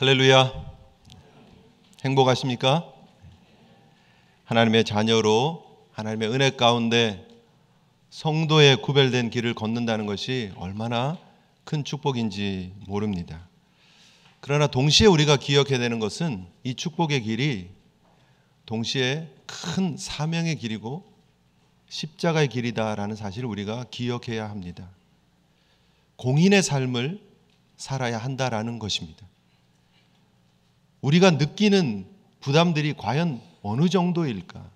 할렐루야. 행복하십니까? 하나님의 자녀로 하나님의 은혜 가운데 성도의 구별된 길을 걷는다는 것이 얼마나 큰 축복인지 모릅니다. 그러나 동시에 우리가 기억해야 되는 것은 이 축복의 길이 동시에 큰 사명의 길이고 십자가의 길이다라는 사실을 우리가 기억해야 합니다. 공인의 삶을 살아야 한다라는 것입니다. 우리가 느끼는 부담들이 과연 어느 정도일까?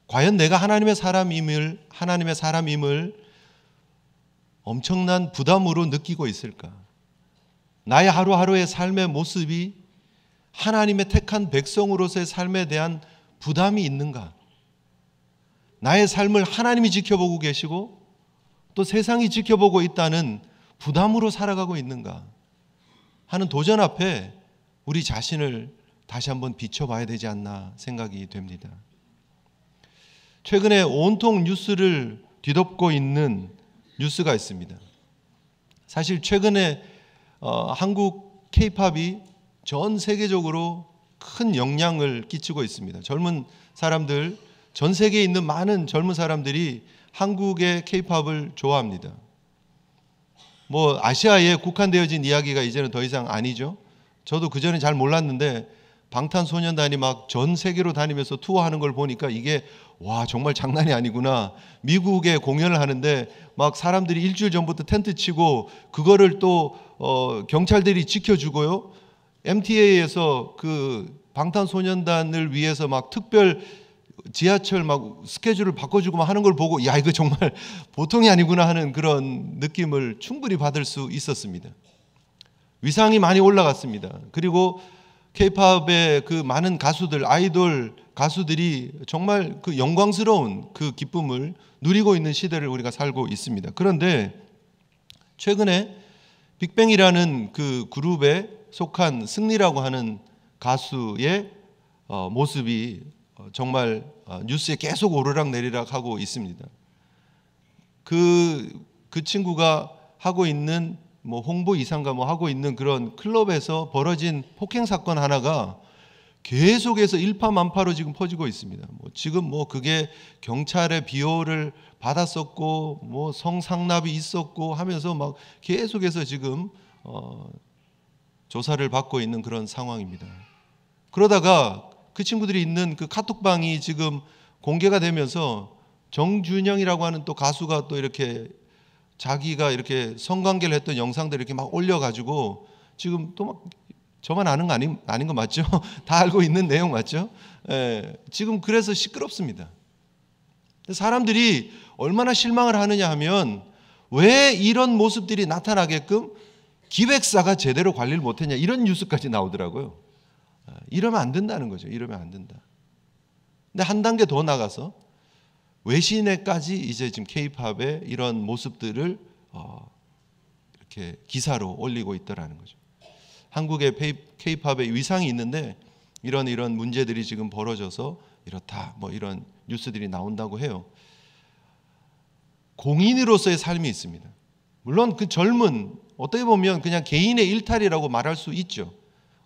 과연 내가 하나님의 사람임을 엄청난 부담으로 느끼고 있을까? 나의 하루하루의 삶의 모습이 하나님의 택한 백성으로서의 삶에 대한 부담이 있는가? 나의 삶을 하나님이 지켜보고 계시고 또 세상이 지켜보고 있다는 부담으로 살아가고 있는가 하는 도전 앞에 우리 자신을 다시 한번 비춰봐야 되지 않나 생각이 됩니다. 최근에 온통 뉴스를 뒤덮고 있는 뉴스가 있습니다. 사실 최근에 한국 K-팝이 전 세계적으로 큰 영향을 끼치고 있습니다. 젊은 사람들, 전 세계에 있는 많은 젊은 사람들이 한국의 K-팝을 좋아합니다. 아시아에 국한되어진 이야기가 이제는 더 이상 아니죠. 저도 그전에 잘 몰랐는데 방탄소년단이 막 전 세계로 다니면서 투어하는 걸 보니까 이게 와 정말 장난이 아니구나. 미국에 공연을 하는데 막 사람들이 일주일 전부터 텐트 치고 그거를 또 경찰들이 지켜주고요. MTA에서 그 방탄소년단을 위해서 막 특별 지하철 막 스케줄을 바꿔주고 막 하는 걸 보고 야 이거 정말 보통이 아니구나 하는 그런 느낌을 충분히 받을 수 있었습니다. 위상이 많이 올라갔습니다. 그리고 K-팝의 그 많은 가수들, 아이돌 가수들이 정말 그 영광스러운 그 기쁨을 누리고 있는 시대를 우리가 살고 있습니다. 그런데 최근에 빅뱅이라는 그 그룹에 속한 승리라고 하는 가수의 모습이 정말 뉴스에 계속 오르락내리락 하고 있습니다. 그 친구가 하고 있는 홍보 이사인가 하고 있는 그런 클럽에서 벌어진 폭행 사건 하나가 계속해서 일파만파로 지금 퍼지고 있습니다. 지금 그게 경찰의 비호를 받았었고 성상납이 있었고 하면서 막 계속해서 지금 조사를 받고 있는 그런 상황입니다. 그러다가 그 친구들이 있는 그 카톡방이 지금 공개가 되면서 정준영이라고 하는 또 가수가 또 이렇게 자기가 이렇게 성관계를 했던 영상들 이렇게 막 올려가지고 지금 또 막 저만 아는 거 아닌 거 맞죠? 다 알고 있는 내용 맞죠? 지금 그래서 시끄럽습니다. 사람들이 얼마나 실망을 하느냐 하면 왜 이런 모습들이 나타나게끔 기획사가 제대로 관리를 못했냐 이런 뉴스까지 나오더라고요. 이러면 안 된다는 거죠. 이러면 안 된다. 근데 한 단계 더 나가서 외신에까지 이제 지금 K-팝의 이런 모습들을 이렇게 기사로 올리고 있더라는 거죠. 한국의 K-팝의 위상이 있는데 이런 문제들이 지금 벌어져서 이렇다 이런 뉴스들이 나온다고 해요. 공인으로서의 삶이 있습니다. 물론 그 젊은 어떻게 보면 그냥 개인의 일탈이라고 말할 수 있죠.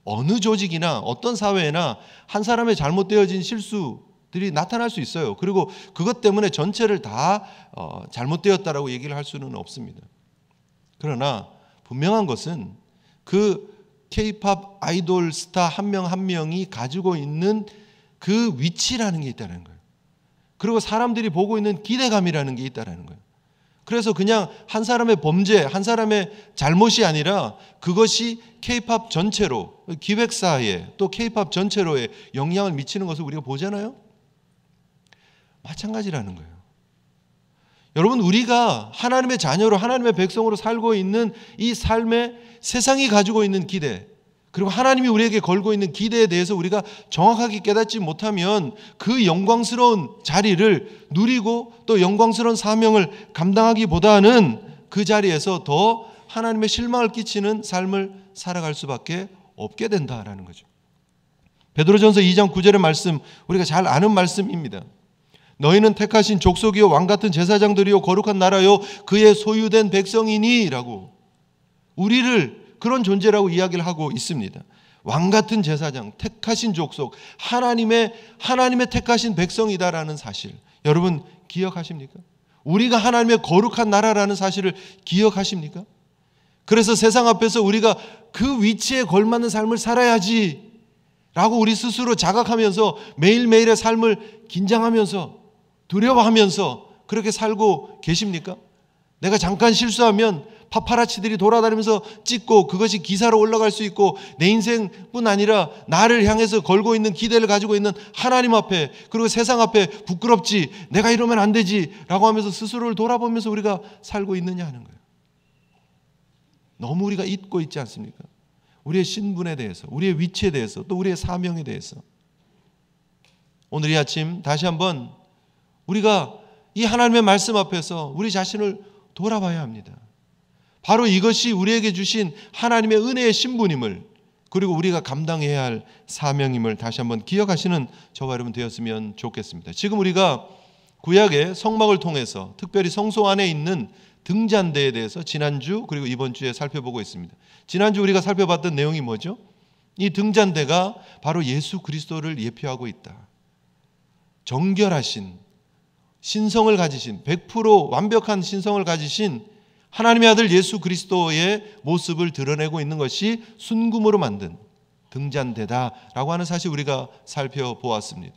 어느 조직이나 어떤 사회나 한 사람의 잘못되어진 실수들이 나타날 수 있어요. 그리고 그것 때문에 전체를 다 잘못되었다라고 얘기를 할 수는 없습니다. 그러나 분명한 것은 그 K-팝 아이돌 스타 한 명 한 명이 가지고 있는 그 위치라는 게 있다는 거예요. 그리고 사람들이 보고 있는 기대감이라는 게 있다는 거예요. 그래서 그냥 한 사람의 범죄, 한 사람의 잘못이 아니라 그것이 K-팝 전체로, 기획사에 또 K-팝 전체로의 영향을 미치는 것을 우리가 보잖아요. 마찬가지라는 거예요. 여러분 우리가 하나님의 자녀로 하나님의 백성으로 살고 있는 이 삶에 세상이 가지고 있는 기대 그리고 하나님이 우리에게 걸고 있는 기대에 대해서 우리가 정확하게 깨닫지 못하면 그 영광스러운 자리를 누리고 또 영광스러운 사명을 감당하기보다는 그 자리에서 더 하나님의 실망을 끼치는 삶을 살아갈 수밖에 없게 된다라는 거죠. 베드로전서 2장 9절의 말씀 우리가 잘 아는 말씀입니다. 너희는 택하신 족속이요 왕같은 제사장들이요 거룩한 나라요 그의 소유된 백성이니 라고 우리를 그런 존재라고 이야기를 하고 있습니다. 왕 같은 제사장, 택하신 족속, 하나님의 택하신 백성이다라는 사실, 여러분 기억하십니까? 우리가 하나님의 거룩한 나라라는 사실을 기억하십니까? 그래서 세상 앞에서 우리가 그 위치에 걸맞는 삶을 살아야지 라고 우리 스스로 자각하면서 매일매일의 삶을 긴장하면서 두려워하면서 그렇게 살고 계십니까? 내가 잠깐 실수하면 파파라치들이 돌아다니면서 찍고 그것이 기사로 올라갈 수 있고, 내 인생뿐 아니라 나를 향해서 걸고 있는 기대를 가지고 있는 하나님 앞에, 그리고 세상 앞에 부끄럽지, 내가 이러면 안 되지 라고 하면서 스스로를 돌아보면서 우리가 살고 있느냐 하는 거예요. 너무 우리가 잊고 있지 않습니까? 우리의 신분에 대해서, 우리의 위치에 대해서, 또 우리의 사명에 대해서. 오늘 이 아침 다시 한번 우리가 이 하나님의 말씀 앞에서 우리 자신을 돌아봐야 합니다. 바로 이것이 우리에게 주신 하나님의 은혜의 신분임을, 그리고 우리가 감당해야 할 사명임을 다시 한번 기억하시는 저와 여러분 되었으면 좋겠습니다. 지금 우리가 구약의 성막을 통해서 특별히 성소 안에 있는 등잔대에 대해서 지난주 그리고 이번 주에 살펴보고 있습니다. 지난주 우리가 살펴봤던 내용이 뭐죠? 이 등잔대가 바로 예수 그리스도를 예표하고 있다. 정결하신, 신성을 가지신, 100% 완벽한 신성을 가지신 하나님의 아들 예수 그리스도의 모습을 드러내고 있는 것이 순금으로 만든 등잔대다라고 하는 사실 우리가 살펴보았습니다.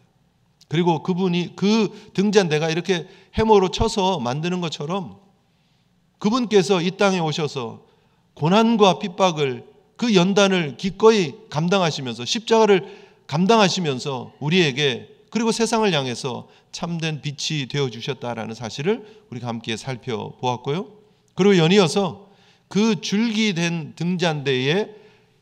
그리고 그분이, 그 등잔대가 이렇게 해머로 쳐서 만드는 것처럼 그분께서 이 땅에 오셔서 고난과 핍박을, 그 연단을 기꺼이 감당하시면서 십자가를 감당하시면서 우리에게, 그리고 세상을 향해서 참된 빛이 되어주셨다라는 사실을 우리가 함께 살펴보았고요. 그리고 연이어서 그 줄기된 등잔대에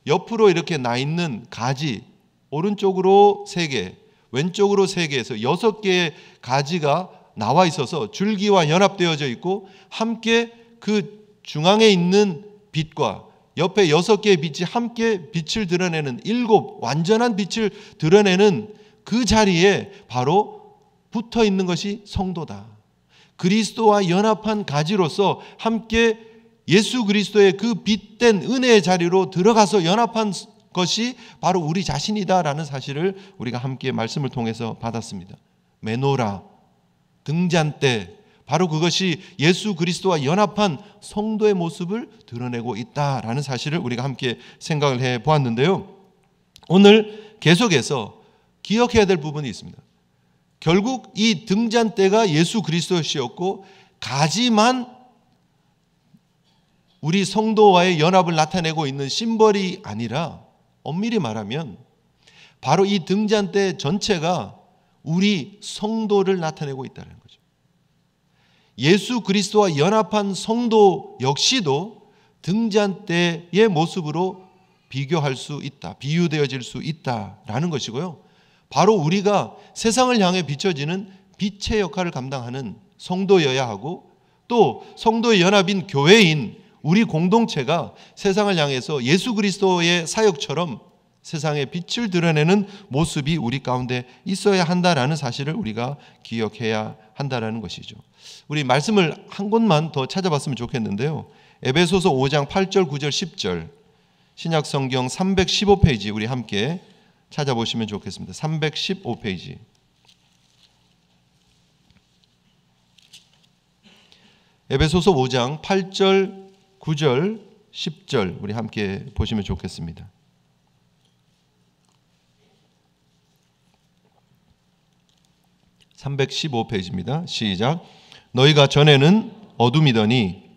옆으로 이렇게 나 있는 가지, 오른쪽으로 3개, 왼쪽으로 3개에서 6개의 가지가 나와 있어서 줄기와 연합되어져 있고, 함께 그 중앙에 있는 빛과 옆에 6개의 빛이 함께 빛을 드러내는, 7 완전한 빛을 드러내는 그 자리에 바로 붙어 있는 것이 성도다. 그리스도와 연합한 가지로서 함께 예수 그리스도의 그 빛된 은혜의 자리로 들어가서 연합한 것이 바로 우리 자신이다라는 사실을 우리가 함께 말씀을 통해서 받았습니다. 메노라, 등잔대, 바로 그것이 예수 그리스도와 연합한 성도의 모습을 드러내고 있다라는 사실을 우리가 함께 생각을 해보았는데요. 오늘 계속해서 기억해야 될 부분이 있습니다. 결국 이 등잔대가 예수 그리스도였고, 가지만 우리 성도와의 연합을 나타내고 있는 심벌이 아니라, 엄밀히 말하면 바로 이 등잔대 전체가 우리 성도를 나타내고 있다는 거죠. 예수 그리스도와 연합한 성도 역시도 등잔대의 모습으로 비교할 수 있다, 비유되어질 수 있다라는 것이고요. 바로 우리가 세상을 향해 비춰지는 빛의 역할을 감당하는 성도여야 하고, 또 성도의 연합인 교회인 우리 공동체가 세상을 향해서 예수 그리스도의 사역처럼 세상에 빛을 드러내는 모습이 우리 가운데 있어야 한다라는 사실을 우리가 기억해야 한다라는 것이죠. 우리 말씀을 한 곳만 더 찾아봤으면 좋겠는데요. 에베소서 5장 8절, 9절, 10절, 신약성경 315페이지 우리 함께 찾아보시면 좋겠습니다. 315페이지. 에베소서 5장 8절, 9절, 10절 우리 함께 보시면 좋겠습니다. (315페이지입니다) 시작. 너희가 전에는 어둠이더니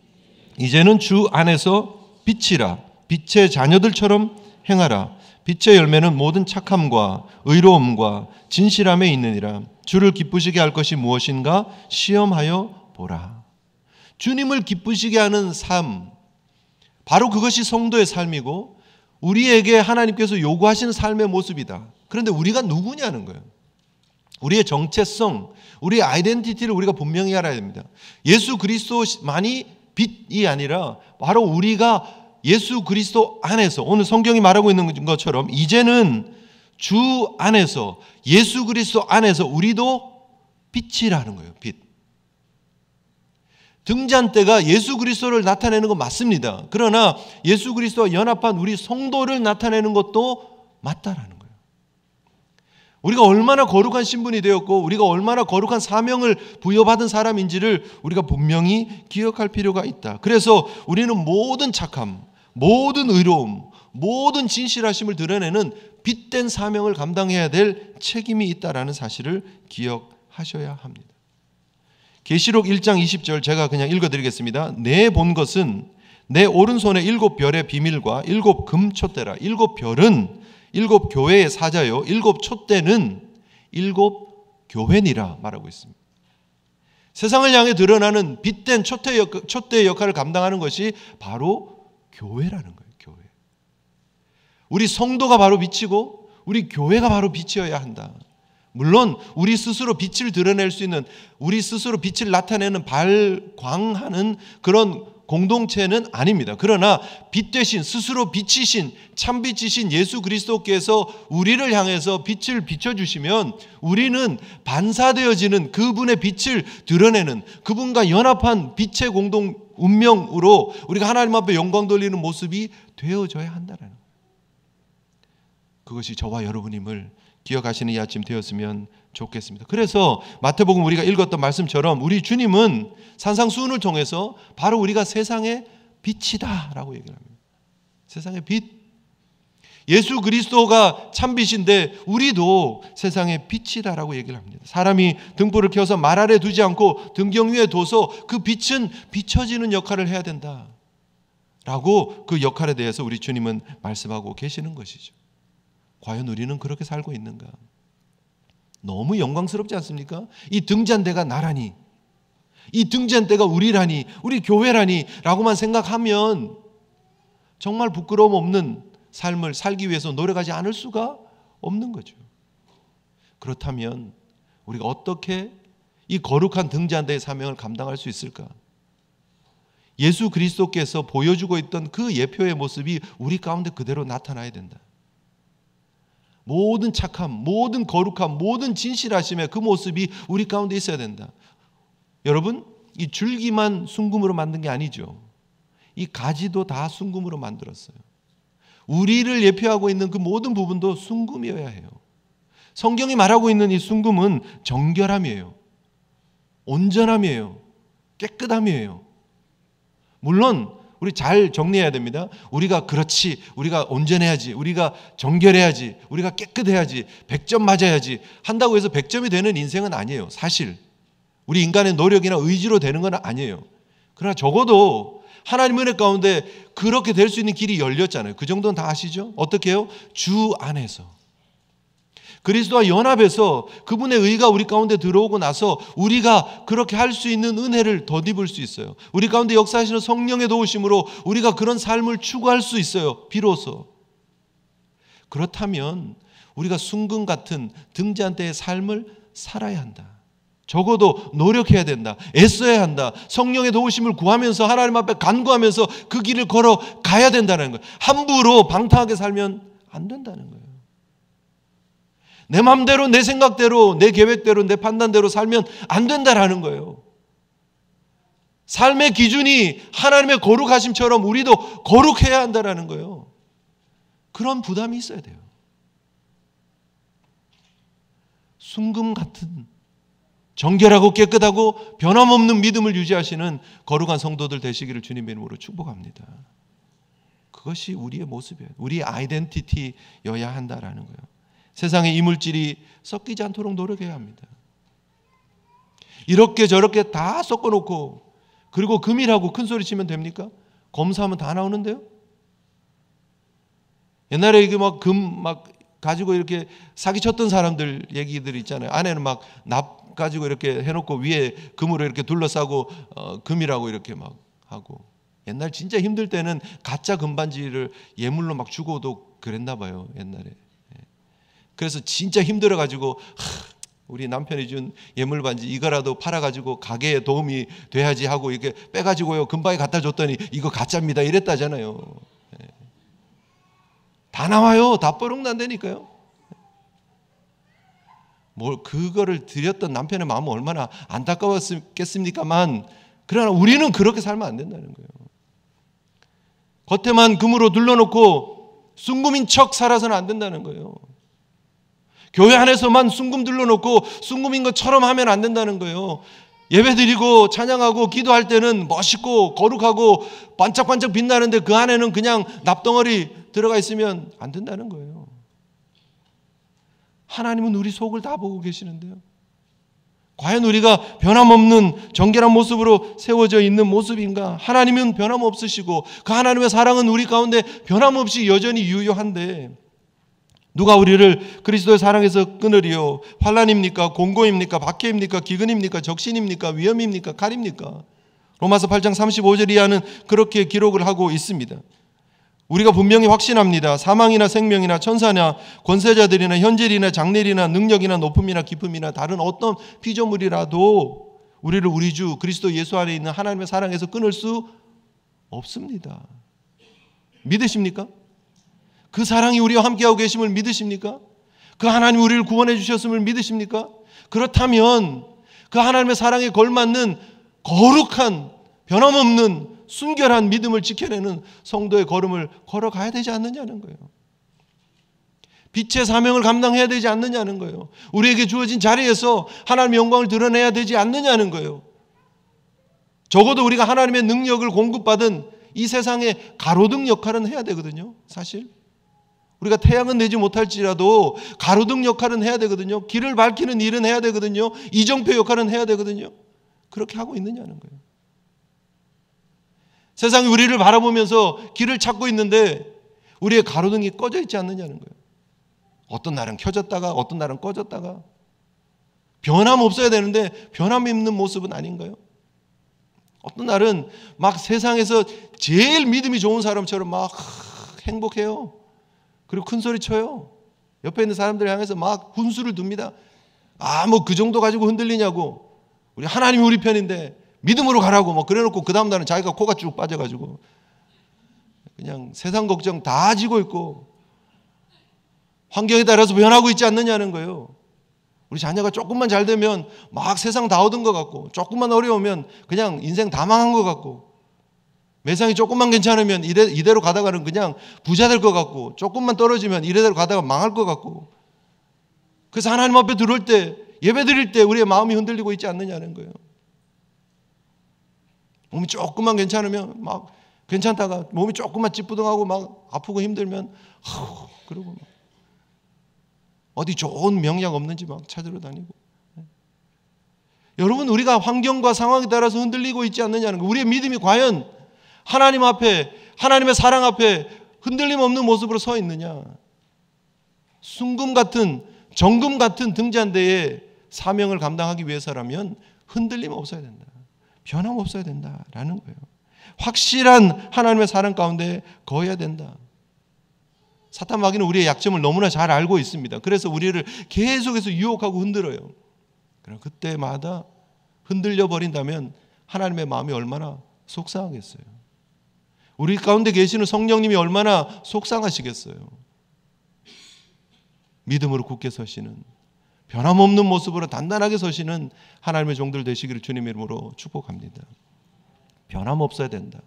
이제는 주 안에서 빛이라. 빛의 자녀들처럼 행하라. 빛의 열매는 모든 착함과 의로움과 진실함에 있느니라. 주를 기쁘시게 할 것이 무엇인가 시험하여 보라. 주님을 기쁘시게 하는 삶, 바로 그것이 성도의 삶이고 우리에게 하나님께서 요구하시는 삶의 모습이다. 그런데 우리가 누구냐는 거예요. 우리의 정체성, 우리의 아이덴티티를 우리가 분명히 알아야 됩니다. 예수 그리스도만이 빛이 아니라 바로 우리가 예수 그리스도 안에서, 오늘 성경이 말하고 있는 것처럼 이제는 주 안에서, 예수 그리스도 안에서 우리도 빛이라는 거예요. 빛. 등잔대가 예수 그리스도를 나타내는 건 맞습니다. 그러나 예수 그리스도와 연합한 우리 성도를 나타내는 것도 맞다라는 거예요. 우리가 얼마나 거룩한 신분이 되었고 우리가 얼마나 거룩한 사명을 부여받은 사람인지를 우리가 분명히 기억할 필요가 있다. 그래서 우리는 모든 착함, 모든 의로움, 모든 진실하심을 드러내는 빛된 사명을 감당해야 될 책임이 있다라는 사실을 기억하셔야 합니다. 계시록 1장 20절 제가 그냥 읽어드리겠습니다. 내 본 것은 내 오른손에 7별의 비밀과 7 금촛대라. 7별은 7 교회의 사자요 7 촛대는 7 교회니라 말하고 있습니다. 세상을 향해 드러나는 빛된 촛대의 역할을 감당하는 것이 바로 교회라는 거예요. 교회. 우리 성도가 바로 빛이고 우리 교회가 바로 빛이어야 한다. 물론 우리 스스로 빛을 드러낼 수 있는, 우리 스스로 빛을 나타내는 발광하는 그런 공동체는 아닙니다. 그러나 빛 대신 스스로 빛이신, 참빛이신 예수 그리스도께서 우리를 향해서 빛을 비춰주시면 우리는 반사되어지는 그분의 빛을 드러내는, 그분과 연합한 빛의 공동 운명으로 우리가 하나님 앞에 영광 돌리는 모습이 되어져야 한다는 거예요. 그것이 저와 여러분임을 기억하시는 이 아침 되었으면 좋겠습니다. 그래서 마태복음 우리가 읽었던 말씀처럼 우리 주님은 산상수훈을 통해서 바로 우리가 세상의 빛이다 라고 얘기를 합니다. 세상의 빛. 예수 그리스도가 참빛인데 우리도 세상의 빛이다 라고 얘기를 합니다. 사람이 등불을 켜서 말 아래 두지 않고 등경 위에 둬서 그 빛은 비춰지는 역할을 해야 된다 라고 그 역할에 대해서 우리 주님은 말씀하고 계시는 것이죠. 과연 우리는 그렇게 살고 있는가? 너무 영광스럽지 않습니까? 이 등잔대가 나라니, 이 등잔대가 우리라니, 우리 교회라니 라고만 생각하면 정말 부끄러움 없는 삶을 살기 위해서 노력하지 않을 수가 없는 거죠. 그렇다면 우리가 어떻게 이 거룩한 등잔대의 사명을 감당할 수 있을까? 예수 그리스도께서 보여주고 있던 그 예표의 모습이 우리 가운데 그대로 나타나야 된다. 모든 착함, 모든 거룩함, 모든 진실하심의 그 모습이 우리 가운데 있어야 된다. 여러분, 이 줄기만 순금으로 만든 게 아니죠. 이 가지도 다 순금으로 만들었어요. 우리를 예표하고 있는 그 모든 부분도 순금이어야 해요. 성경이 말하고 있는 이 순금은 정결함이에요. 온전함이에요. 깨끗함이에요. 물론 우리 잘 정리해야 됩니다. 우리가 그렇지, 우리가 온전해야지, 우리가 정결해야지, 우리가 깨끗해야지, 100점 맞아야지 한다고 해서 100점이 되는 인생은 아니에요. 사실 우리 인간의 노력이나 의지로 되는 건 아니에요. 그러나 적어도 하나님 은혜 가운데 그렇게 될 수 있는 길이 열렸잖아요. 그 정도는 다 아시죠? 어떻게 해요? 주 안에서 그리스도와 연합해서 그분의 의가 우리 가운데 들어오고 나서 우리가 그렇게 할 수 있는 은혜를 덧입을 수 있어요. 우리 가운데 역사하시는 성령의 도우심으로 우리가 그런 삶을 추구할 수 있어요. 비로소. 그렇다면 우리가 순금 같은 등잔대의 삶을 살아야 한다. 적어도 노력해야 된다. 애써야 한다. 성령의 도우심을 구하면서 하나님 앞에 간구하면서 그 길을 걸어 가야 된다는 거예요. 함부로 방탕하게 살면 안 된다는 거예요. 내 마음대로, 내 생각대로, 내 계획대로, 내 판단대로 살면 안 된다라는 거예요. 삶의 기준이 하나님의 거룩하심처럼 우리도 거룩해야 한다라는 거예요. 그런 부담이 있어야 돼요. 순금 같은 정결하고 깨끗하고 변함없는 믿음을 유지하시는 거룩한 성도들 되시기를 주님의 이름으로 축복합니다. 그것이 우리의 모습이에요. 우리의 아이덴티티여야 한다라는 거예요. 세상의 이물질이 섞이지 않도록 노력해야 합니다. 이렇게 저렇게 다 섞어놓고 그리고 금이라고 큰 소리 치면 됩니까? 검사하면 다 나오는데요. 옛날에 이게 막 금 막 가지고 이렇게 사기쳤던 사람들 얘기들 있잖아요. 안에는 막 납 가지고 이렇게 해놓고 위에 금으로 이렇게 둘러싸고 금이라고 이렇게 막 하고. 옛날 진짜 힘들 때는 가짜 금반지를 예물로 막 주고도 그랬나 봐요. 옛날에. 그래서 진짜 힘들어가지고 우리 남편이 준 예물 반지 이거라도 팔아가지고 가게에 도움이 돼야지 하고 이렇게 빼가지고요 금방에 갖다 줬더니 이거 가짜입니다 이랬다잖아요. 다 나와요. 다 뻐룩난다니까요. 뭘 그거를 드렸던 남편의 마음은 얼마나 안타까웠겠습니까만 그러나 우리는 그렇게 살면 안 된다는 거예요. 겉에만 금으로 둘러놓고 순금인 척 살아서는 안 된다는 거예요. 교회 안에서만 순금 둘러놓고 순금인 것처럼 하면 안 된다는 거예요. 예배드리고 찬양하고 기도할 때는 멋있고 거룩하고 반짝반짝 빛나는데 그 안에는 그냥 납덩어리 들어가 있으면 안 된다는 거예요. 하나님은 우리 속을 다 보고 계시는데요. 과연 우리가 변함없는 정결한 모습으로 세워져 있는 모습인가? 하나님은 변함없으시고 그 하나님의 사랑은 우리 가운데 변함없이 여전히 유효한데 누가 우리를 그리스도의 사랑에서 끊으리요? 환난입니까? 공고입니까? 박해입니까? 기근입니까? 적신입니까? 위험입니까? 칼입니까? 로마서 8장 35절 이하는 그렇게 기록을 하고 있습니다. 우리가 분명히 확신합니다. 사망이나 생명이나 천사나 권세자들이나 현재일이나 장래일이나 능력이나 높음이나 깊음이나 다른 어떤 피조물이라도 우리를 우리 주 그리스도 예수 안에 있는 하나님의 사랑에서 끊을 수 없습니다. 믿으십니까? 그 사랑이 우리와 함께하고 계심을 믿으십니까? 그 하나님 우리를 구원해 주셨음을 믿으십니까? 그렇다면 그 하나님의 사랑에 걸맞는 거룩한 변함없는 순결한 믿음을 지켜내는 성도의 걸음을 걸어가야 되지 않느냐는 거예요. 빛의 사명을 감당해야 되지 않느냐는 거예요. 우리에게 주어진 자리에서 하나님의 영광을 드러내야 되지 않느냐는 거예요. 적어도 우리가 하나님의 능력을 공급받은 이 세상의 가로등 역할은 해야 되거든요. 사실 우리가 태양은 내지 못할지라도 가로등 역할은 해야 되거든요. 길을 밝히는 일은 해야 되거든요. 이정표 역할은 해야 되거든요. 그렇게 하고 있느냐는 거예요. 세상이 우리를 바라보면서 길을 찾고 있는데 우리의 가로등이 꺼져 있지 않느냐는 거예요. 어떤 날은 켜졌다가 어떤 날은 꺼졌다가 변함 없어야 되는데 변함 있는 모습은 아닌가요? 어떤 날은 막 세상에서 제일 믿음이 좋은 사람처럼 막 행복해요. 그리고 큰 소리 쳐요. 옆에 있는 사람들을 향해서 막 훈수를 둡니다. 뭐 그 정도 가지고 흔들리냐고. 우리 하나님이 우리 편인데 믿음으로 가라고 뭐 그래놓고 그 다음 날은 자기가 코가 쭉 빠져가지고 그냥 세상 걱정 다 지고 있고 환경에 따라서 변하고 있지 않느냐는 거예요. 우리 자녀가 조금만 잘 되면 막 세상 다 얻은 것 같고 조금만 어려우면 그냥 인생 다 망한 것 같고 매상이 조금만 괜찮으면 이대로 가다가는 그냥 부자 될 것 같고 조금만 떨어지면 이대로 가다가 망할 것 같고 그래서 하나님 앞에 들어올 때 예배 드릴 때 우리의 마음이 흔들리고 있지 않느냐는 거예요. 몸이 조금만 괜찮으면 막 괜찮다가 몸이 조금만 찌뿌둥하고 막 아프고 힘들면 그러고 막 어디 좋은 명약 없는지 막 찾으러 다니고. 여러분 우리가 환경과 상황에 따라서 흔들리고 있지 않느냐는 거예요. 우리의 믿음이 과연 하나님 앞에 하나님의 사랑 앞에 흔들림 없는 모습으로 서 있느냐. 순금 같은 정금 같은 등잔대에 사명을 감당하기 위해서라면 흔들림 없어야 된다. 변함 없어야 된다라는 거예요. 확실한 하나님의 사랑 가운데 거해야 된다. 사탄 마귀는 우리의 약점을 너무나 잘 알고 있습니다. 그래서 우리를 계속해서 유혹하고 흔들어요. 그럼 그때마다 흔들려 버린다면 하나님의 마음이 얼마나 속상하겠어요. 우리 가운데 계시는 성령님이 얼마나 속상하시겠어요. 믿음으로 굳게 서시는 변함없는 모습으로 단단하게 서시는 하나님의 종들 되시기를 주님의 이름으로 축복합니다. 변함없어야 된다.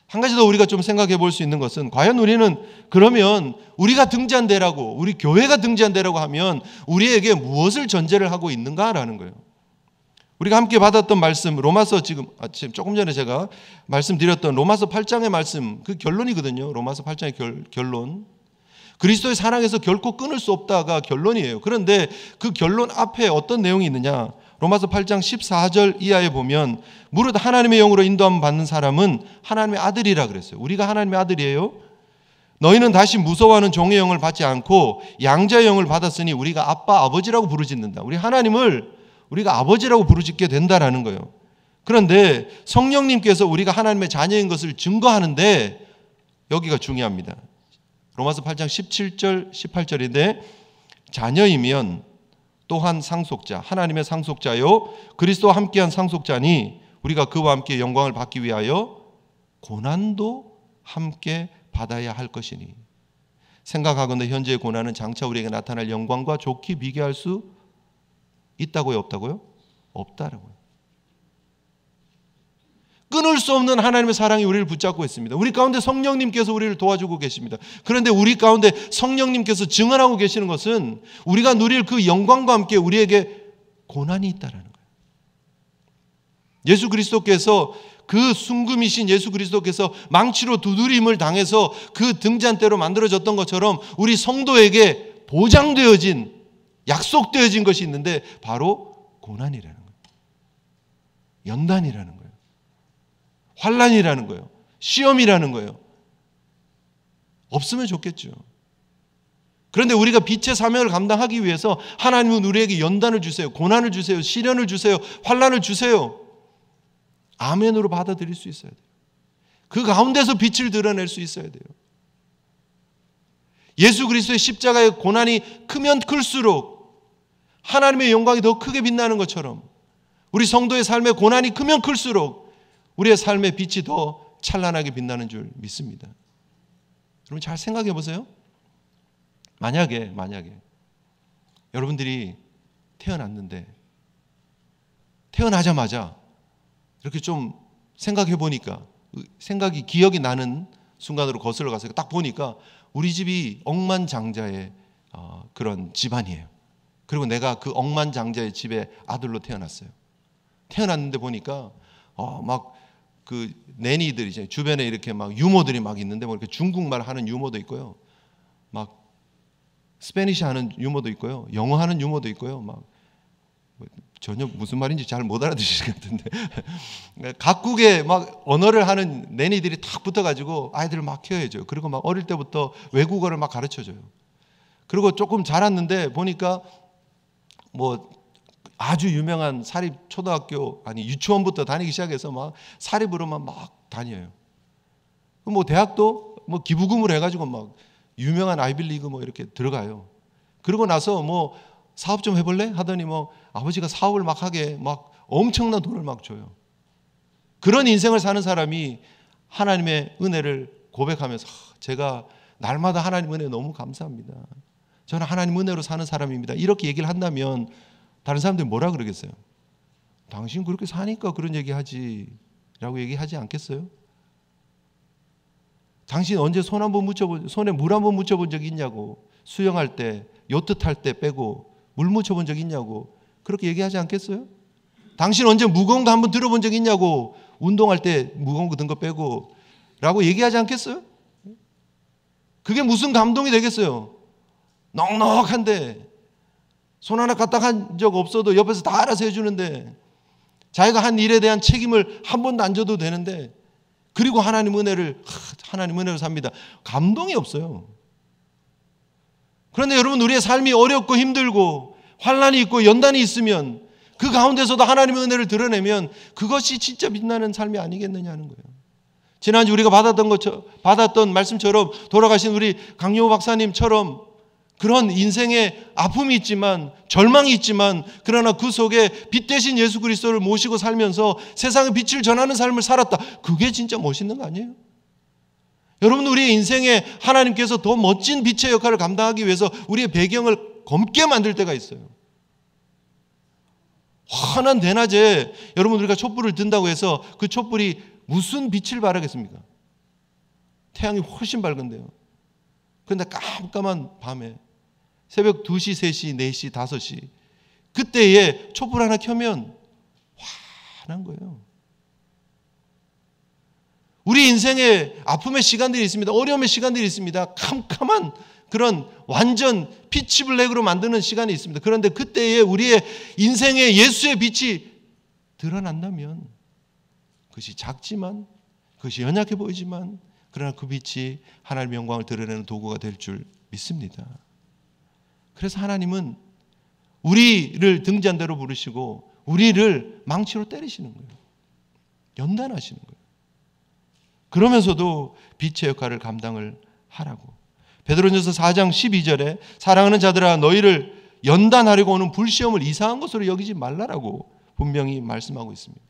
한 가지 더 우리가 좀 생각해 볼 수 있는 것은 과연 우리는 그러면 우리가 등잔대라고 우리 교회가 등잔대라고 하면 우리에게 무엇을 전제를 하고 있는가라는 거예요. 우리가 함께 받았던 말씀 로마서 지금 조금 전에 제가 말씀드렸던 로마서 8장의 말씀 그 결론이거든요. 로마서 8장의 결론. 그리스도의 사랑에서 결코 끊을 수 없다가 결론이에요. 그런데 그 결론 앞에 어떤 내용이 있느냐. 로마서 8장 14절 이하에 보면 무릇 하나님의 영으로 인도함 받는 사람은 하나님의 아들이라 그랬어요. 우리가 하나님의 아들이에요. 너희는 다시 무서워하는 종의 영을 받지 않고 양자의 영을 받았으니 우리가 아빠 아버지라고 부르짖는다. 우리 하나님을 우리가 아버지라고 부르짖게 된다라는 거예요. 그런데 성령님께서 우리가 하나님의 자녀인 것을 증거하는데 여기가 중요합니다. 로마서 8장 17절 18절인데 자녀이면 또한 상속자 하나님의 상속자요 그리스도와 함께한 상속자니 우리가 그와 함께 영광을 받기 위하여 고난도 함께 받아야 할 것이니 생각하건대 현재의 고난은 장차 우리에게 나타날 영광과 좋게 비교할 수 있다고요? 없다고요? 없다라고요. 끊을 수 없는 하나님의 사랑이 우리를 붙잡고 있습니다. 우리 가운데 성령님께서 우리를 도와주고 계십니다. 그런데 우리 가운데 성령님께서 증언하고 계시는 것은 우리가 누릴 그 영광과 함께 우리에게 고난이 있다라는 거예요. 예수 그리스도께서 그 순금이신 예수 그리스도께서 망치로 두드림을 당해서 그 등잔대로 만들어졌던 것처럼 우리 성도에게 보장되어진, 약속되어진 것이 있는데 바로 고난이라는 거예요. 연단이라는 거예요. 환난이라는 거예요. 시험이라는 거예요. 없으면 좋겠죠. 그런데 우리가 빛의 사명을 감당하기 위해서 하나님은 우리에게 연단을 주세요. 고난을 주세요. 시련을 주세요. 환난을 주세요. 아멘으로 받아들일 수 있어야 돼요. 그 가운데서 빛을 드러낼 수 있어야 돼요. 예수 그리스도의 십자가의 고난이 크면 클수록 하나님의 영광이 더 크게 빛나는 것처럼 우리 성도의 삶의 고난이 크면 클수록 우리의 삶의 빛이 더 찬란하게 빛나는 줄 믿습니다. 여러분 잘 생각해 보세요. 만약에 여러분들이 태어났는데 태어나자마자 이렇게 좀 생각해 보니까 기억이 나는 순간으로 거슬러 가서 딱 보니까 우리 집이 억만장자의 그런 집안이에요. 그리고 내가 그 억만장자의 집의 아들로 태어났어요. 태어났는데 보니까 막 그 내니들이 이제 주변에 이렇게 막 유모들이 막 있는데 뭐 이렇게 중국말 하는 유모도 있고요. 막 스페니시 하는 유모도 있고요. 영어 하는 유모도 있고요. 막 전혀 무슨 말인지 잘 못 알아듣으실 것 같은데 각국의 막 언어를 하는 내니들이 탁 붙어가지고 아이들을 막 키워줘요. 그리고 막 어릴 때부터 외국어를 막 가르쳐줘요. 그리고 조금 자랐는데 보니까 뭐 아주 유명한 사립 초등학교 유치원부터 다니기 시작해서 막 사립으로만 막 다녀요. 뭐 대학도 뭐 기부금을 해가지고 막 유명한 아이빌리그 뭐 이렇게 들어가요. 그러고 나서 뭐 사업 좀 해볼래? 하더니 뭐 아버지가 사업을 막 하게 막 엄청난 돈을 막 줘요. 그런 인생을 사는 사람이 하나님의 은혜를 고백하면서 제가 날마다 하나님 은혜 너무 감사합니다. 저는 하나님 은혜로 사는 사람입니다. 이렇게 얘기를 한다면 다른 사람들이 뭐라 그러겠어요? 당신 그렇게 사니까 그런 얘기하지 라고 얘기하지 않겠어요? 당신 언제 손에 물 한 번 묻혀본 적이 있냐고, 수영할 때 요트 탈 때 빼고 물 묻혀본 적이 있냐고 그렇게 얘기하지 않겠어요? 당신 언제 무거운 거 한번 들어본 적이 있냐고, 운동할 때 무거운 거 든 거 빼고 라고 얘기하지 않겠어요? 그게 무슨 감동이 되겠어요? 넉넉한데 손 하나 까딱한 적 없어도 옆에서 다 알아서 해주는데 자기가 한 일에 대한 책임을 한 번도 안 져도 되는데 그리고 하나님 은혜로 삽니다. 감동이 없어요. 그런데 여러분 우리의 삶이 어렵고 힘들고 환난이 있고 연단이 있으면 그 가운데서도 하나님의 은혜를 드러내면 그것이 진짜 빛나는 삶이 아니겠느냐는 거예요. 지난주 우리가 받았던 말씀처럼 돌아가신 우리 강용호 박사님처럼 그런 인생의 아픔이 있지만 절망이 있지만 그러나 그 속에 빛 대신 예수 그리스도를 모시고 살면서 세상의 빛을 전하는 삶을 살았다. 그게 진짜 멋있는 거 아니에요? 여러분 우리의 인생에 하나님께서 더 멋진 빛의 역할을 감당하기 위해서 우리의 배경을 검게 만들 때가 있어요. 환한 대낮에 여러분 우리가 촛불을 든다고 해서 그 촛불이 무슨 빛을 발하겠습니까? 태양이 훨씬 밝은데요. 그런데 깜깜한 밤에 새벽 2시, 3시, 4시, 5시 그때에 촛불 하나 켜면 환한 거예요. 우리 인생에 아픔의 시간들이 있습니다. 어려움의 시간들이 있습니다. 캄캄한 그런 완전 피치블랙으로 만드는 시간이 있습니다. 그런데 그때에 우리의 인생에 예수의 빛이 드러난다면 그것이 작지만 그것이 연약해 보이지만 그러나 그 빛이 하나님의 영광을 드러내는 도구가 될 줄 믿습니다. 그래서 하나님은 우리를 등잔대로 부르시고 우리를 망치로 때리시는 거예요. 연단하시는 거예요. 그러면서도 빛의 역할을 감당을 하라고. 베드로전서 4장 12절에 사랑하는 자들아 너희를 연단하려고 오는 불시험을 이상한 것으로 여기지 말라라고 분명히 말씀하고 있습니다.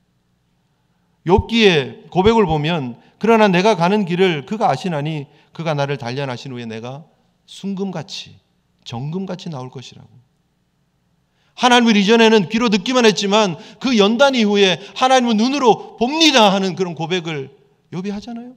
욥기의 고백을 보면 그러나 내가 가는 길을 그가 아시나니 그가 나를 단련하신 후에 내가 순금같이 정금같이 나올 것이라고. 하나님을 이전에는 귀로 듣기만 했지만 그 연단 이후에 하나님을 눈으로 봅니다 하는 그런 고백을 욥이 하잖아요.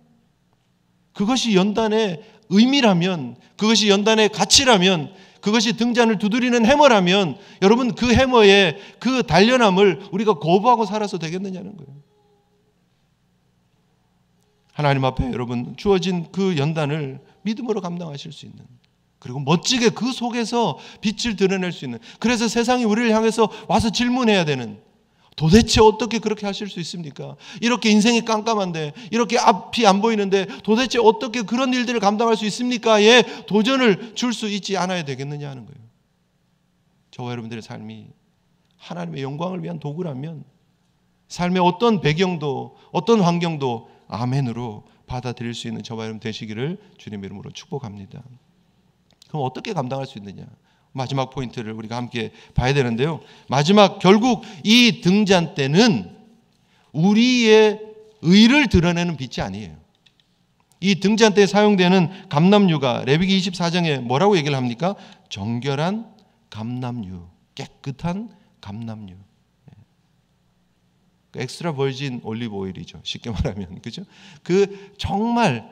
그것이 연단의 의미라면, 그것이 연단의 가치라면, 그것이 등잔을 두드리는 해머라면 여러분 그 해머의 그 단련함을 우리가 거부하고 살아서 되겠느냐는 거예요. 하나님 앞에 여러분 주어진 그 연단을 믿음으로 감당하실 수 있는, 그리고 멋지게 그 속에서 빛을 드러낼 수 있는, 그래서 세상이 우리를 향해서 와서 질문해야 되는, 도대체 어떻게 그렇게 하실 수 있습니까? 이렇게 인생이 깜깜한데, 이렇게 앞이 안 보이는데 도대체 어떻게 그런 일들을 감당할 수 있습니까?의 도전을 줄 수 있지 않아야 되겠느냐 하는 거예요. 저와 여러분들의 삶이 하나님의 영광을 위한 도구라면 삶의 어떤 배경도 어떤 환경도 아멘으로 받아들일 수 있는 저와 여러분 되시기를 주님의 이름으로 축복합니다. 그럼 어떻게 감당할 수 있느냐? 마지막 포인트를 우리가 함께 봐야 되는데요. 마지막 결국 이 등잔 때는 우리의 의를 드러내는 빛이 아니에요. 이 등잔 때에 사용되는 감람유가 레위기 24장에 뭐라고 얘기를 합니까? 정결한 감람유, 깨끗한 감람유. 엑스트라 버진 올리브 오일이죠. 쉽게 말하면, 그죠? 그 정말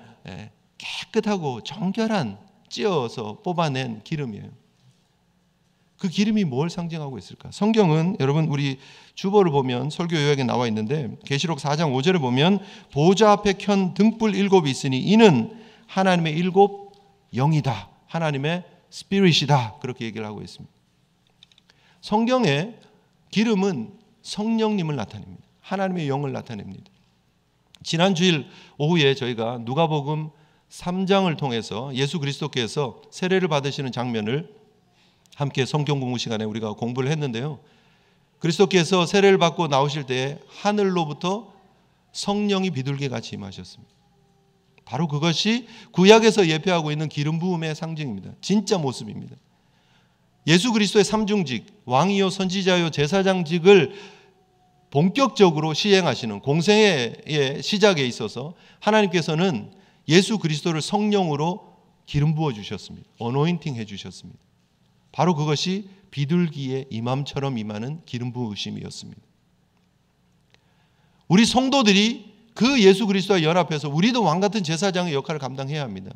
깨끗하고 정결한 찌어서 뽑아낸 기름이에요. 그 기름이 뭘 상징하고 있을까? 성경은 여러분 우리 주보를 보면 설교 요약에 나와 있는데 계시록 4장 5절에 보면 보좌 앞에 켠 등불 7이 있으니 이는 하나님의 7 영이다. 하나님의 스피릿이다. 그렇게 얘기를 하고 있습니다. 성경의 기름은 성령님을 나타냅니다. 하나님의 영을 나타냅니다. 지난 주일 오후에 저희가 누가복음 3장을 통해서 예수 그리스도께서 세례를 받으시는 장면을 함께 성경 공부 시간에 우리가 공부를 했는데요. 그리스도께서 세례를 받고 나오실 때에 하늘로부터 성령이 비둘기 같이 임하셨습니다. 바로 그것이 구약에서 예표하고 있는 기름 부음의 상징입니다. 진짜 모습입니다. 예수 그리스도의 삼중직, 왕이요 선지자요 제사장직을 본격적으로 시행하시는 공생애의 시작에 있어서 하나님께서는 예수 그리스도를 성령으로 기름 부어 주셨습니다. 어노인팅 해 주셨습니다. 바로 그것이 비둘기의 임함처럼 임하는 기름 부으심이었습니다. 우리 성도들이 그 예수 그리스도와 연합해서 우리도 왕 같은 제사장의 역할을 감당해야 합니다.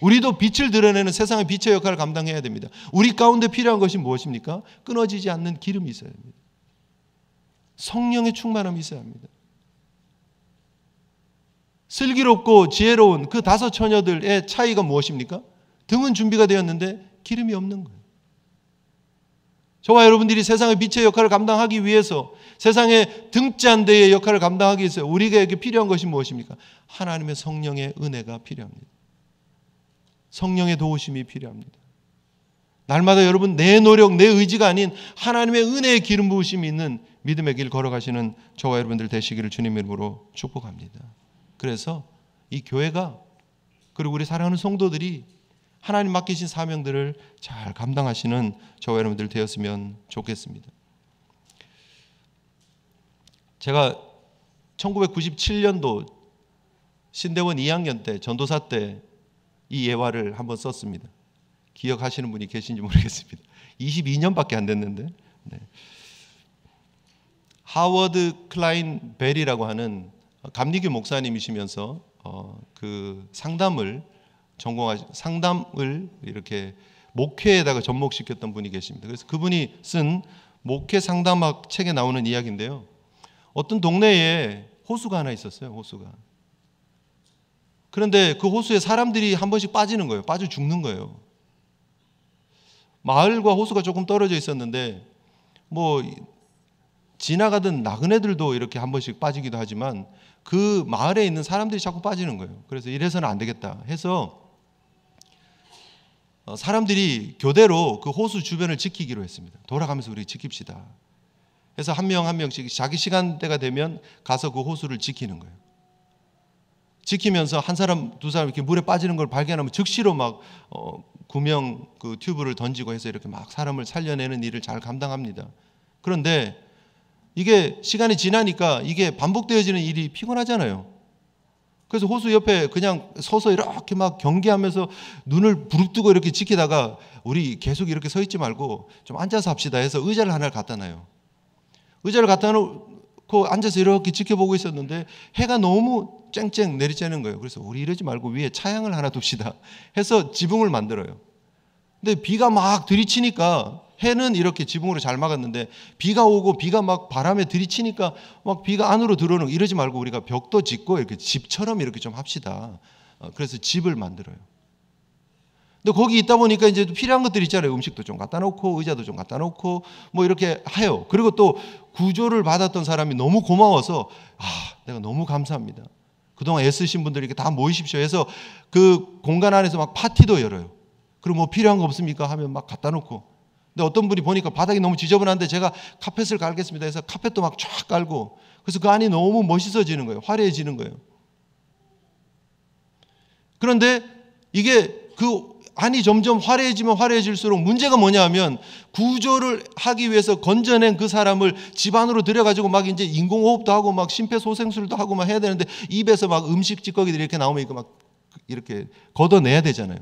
우리도 빛을 드러내는 세상의 빛의 역할을 감당해야 됩니다. 우리 가운데 필요한 것이 무엇입니까? 끊어지지 않는 기름이 있어야 합니다. 성령의 충만함이 있어야 합니다. 슬기롭고 지혜로운 그 5 처녀들의 차이가 무엇입니까? 등은 준비가 되었는데 기름이 없는 거예요. 저와 여러분들이 세상의 빛의 역할을 감당하기 위해서, 세상의 등잔대의 역할을 감당하기 위해서 우리에게 필요한 것이 무엇입니까? 하나님의 성령의 은혜가 필요합니다. 성령의 도우심이 필요합니다. 날마다 여러분 내 노력, 내 의지가 아닌 하나님의 은혜의 기름 부으심이 있는 믿음의 길 걸어가시는 저와 여러분들 되시기를 주님의 이름으로 축복합니다. 그래서 이 교회가, 그리고 우리 사랑하는 성도들이 하나님 맡기신 사명들을 잘 감당하시는 저와 여러분들 되었으면 좋겠습니다. 제가 1997년도 신대원 2학년 때 전도사 때 이 예화를 한번 썼습니다. 기억하시는 분이 계신지 모르겠습니다. 22년밖에 안 됐는데, 네. 하워드 클라인 벨이라고 하는 감리교 목사님이시면서 그 상담을 이렇게 목회에다가 접목시켰던 분이 계십니다. 그래서 그분이 쓴 목회 상담학 책에 나오는 이야기인데요. 어떤 동네에 호수가 하나 있었어요. 호수가. 그런데 그 호수에 사람들이 한 번씩 빠지는 거예요. 빠져 죽는 거예요. 마을과 호수가 조금 떨어져 있었는데 뭐 지나가던 나그네들도 이렇게 한 번씩 빠지기도 하지만 그 마을에 있는 사람들이 자꾸 빠지는 거예요. 그래서 이래서는 안 되겠다 해서 사람들이 교대로 그 호수 주변을 지키기로 했습니다. 돌아가면서 우리 지킵시다. 그래서 한 명 한 명씩 자기 시간대가 되면 가서 그 호수를 지키는 거예요. 지키면서 한 사람 두 사람 이렇게 물에 빠지는 걸 발견하면 즉시로 막 구명 그 튜브를 던지고 해서 이렇게 막 사람을 살려내는 일을 잘 감당합니다. 그런데 이게 시간이 지나니까 이게 반복되어지는 일이 피곤하잖아요. 그래서 호수 옆에 그냥 서서 이렇게 막 경계하면서 눈을 부릅뜨고 이렇게 지키다가 우리 계속 이렇게 서 있지 말고 좀 앉아서 합시다 해서 의자를 하나를 갖다 놔요. 의자를 갖다 놓고 앉아서 이렇게 지켜보고 있었는데 해가 너무 쨍쨍 내리쬐는 거예요. 그래서 우리 이러지 말고 위에 차양을 하나 둡시다 해서 지붕을 만들어요. 근데 비가 막 들이치니까 해는 이렇게 지붕으로 잘 막았는데 비가 오고 비가 막 바람에 들이치니까 막 비가 안으로 들어오는, 이러지 말고 우리가 벽도 짓고 이렇게 집처럼 이렇게 좀 합시다. 그래서 집을 만들어요. 근데 거기 있다 보니까 이제 필요한 것들 있잖아요. 음식도 좀 갖다 놓고 의자도 좀 갖다 놓고 뭐 이렇게 해요. 그리고 또 구조를 받았던 사람이 너무 고마워서 내가 너무 감사합니다. 그동안 애쓰신 분들이 이렇게 다 모이십시오 해서 그 공간 안에서 막 파티도 열어요. 그리고 뭐 필요한 거 없습니까 하면 막 갖다 놓고. 근데 어떤 분이 보니까 바닥이 너무 지저분한데 제가 카펫을 깔겠습니다 해서 카펫도 막 쫙 깔고, 그래서 그 안이 너무 멋있어지는 거예요. 화려해지는 거예요. 그런데 이게 그 안이 점점 화려해지면 화려해질수록 문제가 뭐냐 하면, 구조를 하기 위해서 건져낸 그 사람을 집 안으로 들여가지고 막 이제 인공호흡도 하고 막 심폐소생술도 하고 막 해야 되는데, 입에서 막 음식 찌꺼기들이 이렇게 나오면 이거 막 이렇게 걷어내야 되잖아요.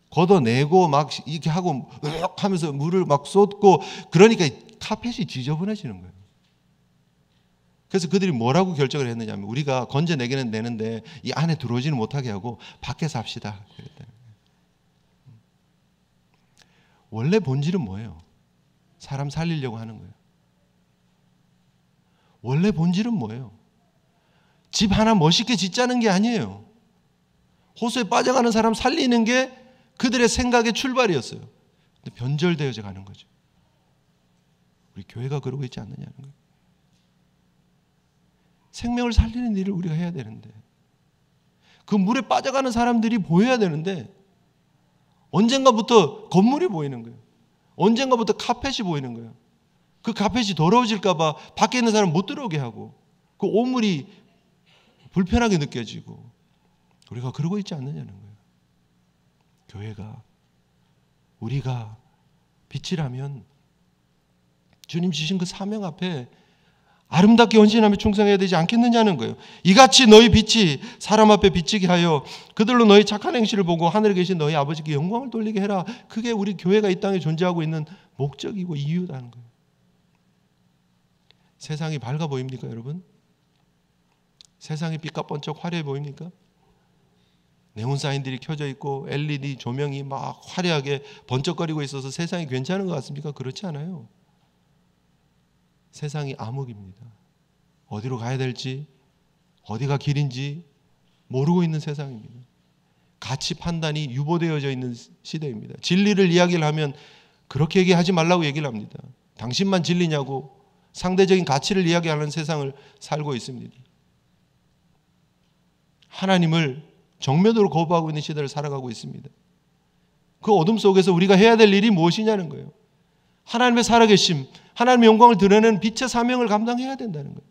걷어내고 막 이렇게 하고 하면서 물을 막 쏟고, 그러니까 카펫이 지저분해지는 거예요. 그래서 그들이 뭐라고 결정을 했느냐 하면, 우리가 건져내기는 내는데 이 안에 들어오지는 못하게 하고 밖에서 합시다. 원래 본질은 뭐예요? 사람 살리려고 하는 거예요. 원래 본질은 뭐예요? 집 하나 멋있게 짓자는 게 아니에요. 호수에 빠져가는 사람 살리는 게 그들의 생각의 출발이었어요. 근데 변절되어져 가는 거죠. 우리 교회가 그러고 있지 않느냐는 거예요. 생명을 살리는 일을 우리가 해야 되는데, 그 물에 빠져가는 사람들이 보여야 되는데, 언젠가부터 건물이 보이는 거예요. 언젠가부터 카펫이 보이는 거예요. 그 카펫이 더러워질까 봐 밖에 있는 사람 못 들어오게 하고, 그 오물이 불편하게 느껴지고, 우리가 그러고 있지 않느냐는 거예요. 교회가, 우리가 빛이라면 주님 주신 그 사명 앞에 아름답게 헌신하며 충성해야 되지 않겠느냐는 거예요. 이같이 너희 빛이 사람 앞에 비치게 하여 그들로 너희 착한 행실을 보고 하늘에 계신 너희 아버지께 영광을 돌리게 해라. 그게 우리 교회가 이 땅에 존재하고 있는 목적이고 이유라는 거예요. 세상이 밝아 보입니까, 여러분? 세상이 빛깔번쩍 화려해 보입니까? 네온 사인들이 켜져 있고 LED 조명이 막 화려하게 번쩍거리고 있어서 세상이 괜찮은 것 같습니까? 그렇지 않아요. 세상이 암흑입니다. 어디로 가야 될지, 어디가 길인지 모르고 있는 세상입니다. 가치 판단이 유보되어져 있는 시대입니다. 진리를 이야기를 하면 그렇게 얘기하지 말라고 얘기를 합니다. 당신만 진리냐고 상대적인 가치를 이야기하는 세상을 살고 있습니다. 하나님을 정면으로 거부하고 있는 시대를 살아가고 있습니다. 그 어둠 속에서 우리가 해야 될 일이 무엇이냐는 거예요. 하나님의 살아계심, 하나님의 영광을 드러내는 빛의 사명을 감당해야 된다는 거예요.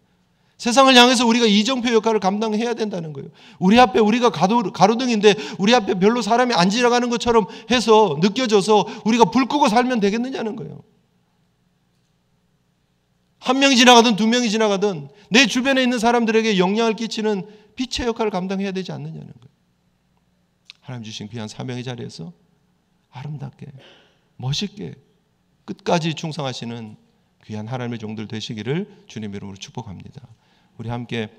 세상을 향해서 우리가 이정표 역할을 감당해야 된다는 거예요. 우리 앞에 우리가 가로등인데 우리 앞에 별로 사람이 안 지나가는 것처럼 해서 느껴져서 우리가 불 끄고 살면 되겠느냐는 거예요. 한 명이 지나가든 두 명이 지나가든 내 주변에 있는 사람들에게 영향을 끼치는 빛의 역할을 감당해야 되지 않느냐는 거예요. 하나님 주신 귀한 사명의 자리에서 아름답게, 멋있게 끝까지 충성하시는 귀한 하나님의 종들 되시기를 주님의 이름으로 축복합니다. 우리 함께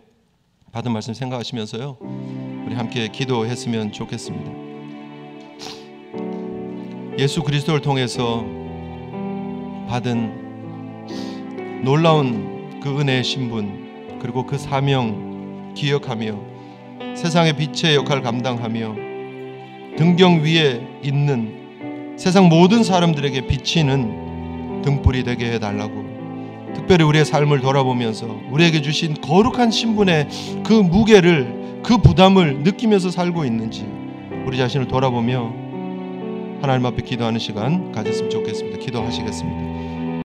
받은 말씀 생각하시면서요, 우리 함께 기도했으면 좋겠습니다. 예수 그리스도를 통해서 받은 놀라운 그 은혜의 신분, 그리고 그 사명 기억하며 세상의 빛의 역할을 감당하며 등경 위에 있는 세상 모든 사람들에게 비치는 등불이 되게 해달라고, 특별히 우리의 삶을 돌아보면서 우리에게 주신 거룩한 신분의 그 무게를, 그 부담을 느끼면서 살고 있는지 우리 자신을 돌아보며 하나님 앞에 기도하는 시간 가졌으면 좋겠습니다. 기도하시겠습니다.